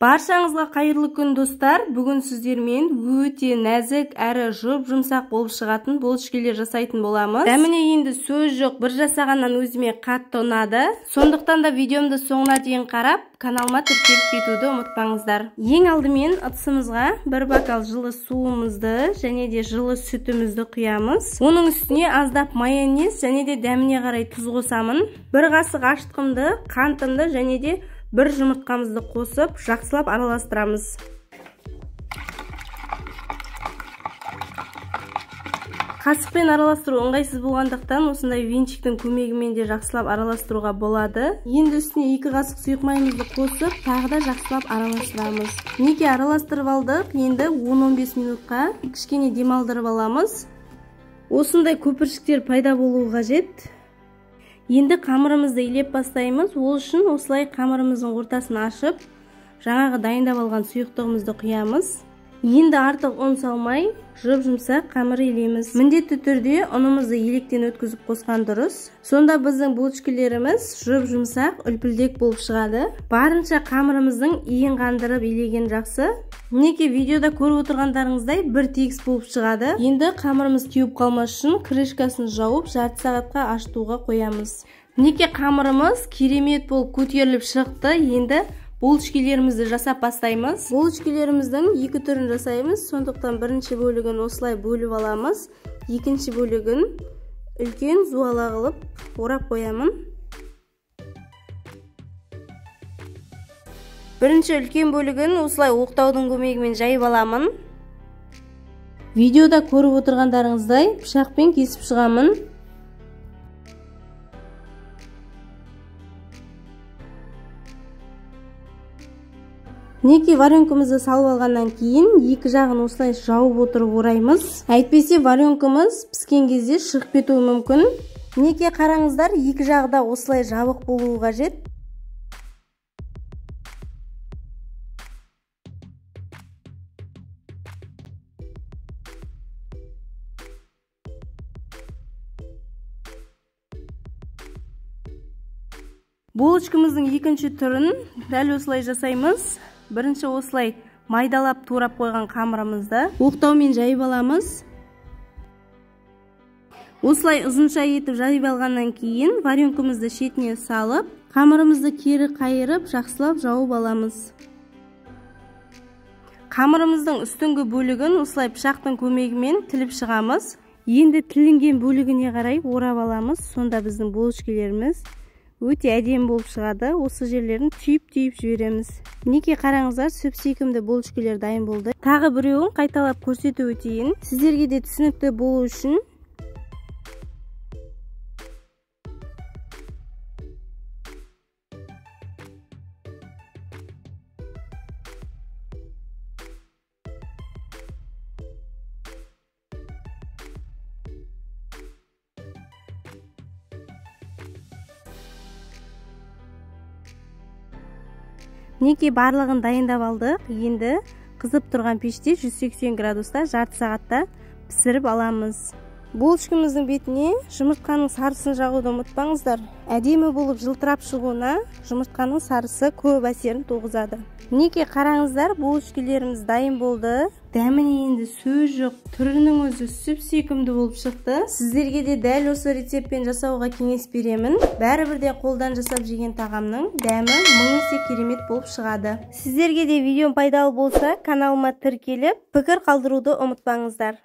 Баршаңызға қайырлы күн достар. Бүгін сіздермен өте нәзік әрі жұп-жұмсақ болып шығатын булочкалар жасайтын боламыз. Дәміне енді сөз жоқ, бір жасағаннан өзіме қатты ұнады. Сондықтан да видеомды соңына дейін қарап, каналыма тіркеліп кетуді ұмытпаңыздар. Ең алдымен ыдысымызға бір бокал жылы суымызды және де жылы сүтімізді құямыз. Оның үстіне аздап майонез және де дәміне қарай тұз қосамын. Бір қасық ашытқымды, қантымды және де бір жұмыртқамызды қосып, жақсылап араластырамыз. Қасықпен араластыру ыңғайсыз болғандықтан, осындай венчиктің көмегімен де жақсылап араластыруға болады. Енді үстіне 2 қасық сұйық майымызды қосып, тағы да жақсылап араластырамыз. Неге араластырып алдық? Енді 10-15 минутқа кішкене демалдырып аламыз. Осындай көпіршіктер пайда болуы қажет. Енді қамырымызды илеп бастаймыз. Ол үшін осылай қамырымыздың ортасын ашып, жаңағы дайындап алған сұйықтығымызды құямыз. Енді артық ұн салмай, жұп-жұмсақ қамыр илеміз. Міндетті түрде ұнымызды електен өткізіп қосқан дұрыс. Сонда біздің булочкаларымыз жұп-жұмсақ, үлпілдек болып шығады. Барынша қамырымыздың иін қандырып илеген жақсы. Неке видеода көріп отырғандарыңыздай бір тегіс болып шығады. Енді қамырымыз кеуіп қалмас үшін крышкасын жауып, жарты сағатқа ашытуға қоямыз. Неке қамырымыз керемет болып көтеріліп шықты. Енді булочкаларымызды жасап бастаймыз. Булочкаларымыздың 2 түрін жасаймыз. Сондықтан бірінші бөлігін осылай бөліп аламыз. Екінші бөлігін үлкен зуала қылып орап қоямын. Бірінші үлкен бөлігін осылай оқтаудың көмегімен жайып аламын. Видеода көріп отырғандарыңыздай пышақпен кесіп шығамын. Неке варенкамызды салып алғаннан кейін екі жағын осылай жауып отырып ораймыз. Әйтпесе варенкамыз піскен кезде шығып кетуі мүмкін. Неке қараңыздар, екі жағы да осылай жабық болуы қажет. Булочкамыздың екінші түрін дәл осылай жасаймыз. Бірінші осылай майдалап турап қойған қамырымызды оқтаумен жайып аламыз. Осылай ұзынша етіп жайып алғаннан кейін варенкамызды шетіне салып, қамырымызды кері қайырып, жақсылап жауып аламыз. Қамырымыздың үстіңгі бөлігін осылай пышақтың көмегімен тіліп шығамыз. Енді тілінген бөлігіне қарай орап аламыз. Сонда біздің булочкаларымыз өте әдемі болып шығады. Осы жерлерін түйіп жібереміз. Неке қараңыздар, сүп-сүйкімді булочкалар дайын болды. Тағы біреуін қайталап көрсетіп өтейін. Сіздерге де түсінікті болу үшін. Неке барлығын дайындап алдық. Енді қызып тұрған пеште 180 градуста жарты сағатта пісіріп аламыз. Булочкамыздың бетіне жұмыртқаның сарысын жағуды ұмытпаңыздар. Әдемі болып жылтырап шығуына жұмыртқаның сарысы көп әсерін туғызады. Неке қараңыздар, булочкаларымыз дайын болды. Дәміне енді сөз жоқ, түрінің өзі сүп-сүйкімді болып шықты. Сіздерге де дәл осы рецептпен жасауға кеңес беремін. Бәрібірде қолдан жасап жеген тағамның дәмі 1000 есе керемет болып шығады. Сіздерге де видеом пайдалы болса, каналыма тіркеліп, пікір қалдыруды ұмытпаңыздар.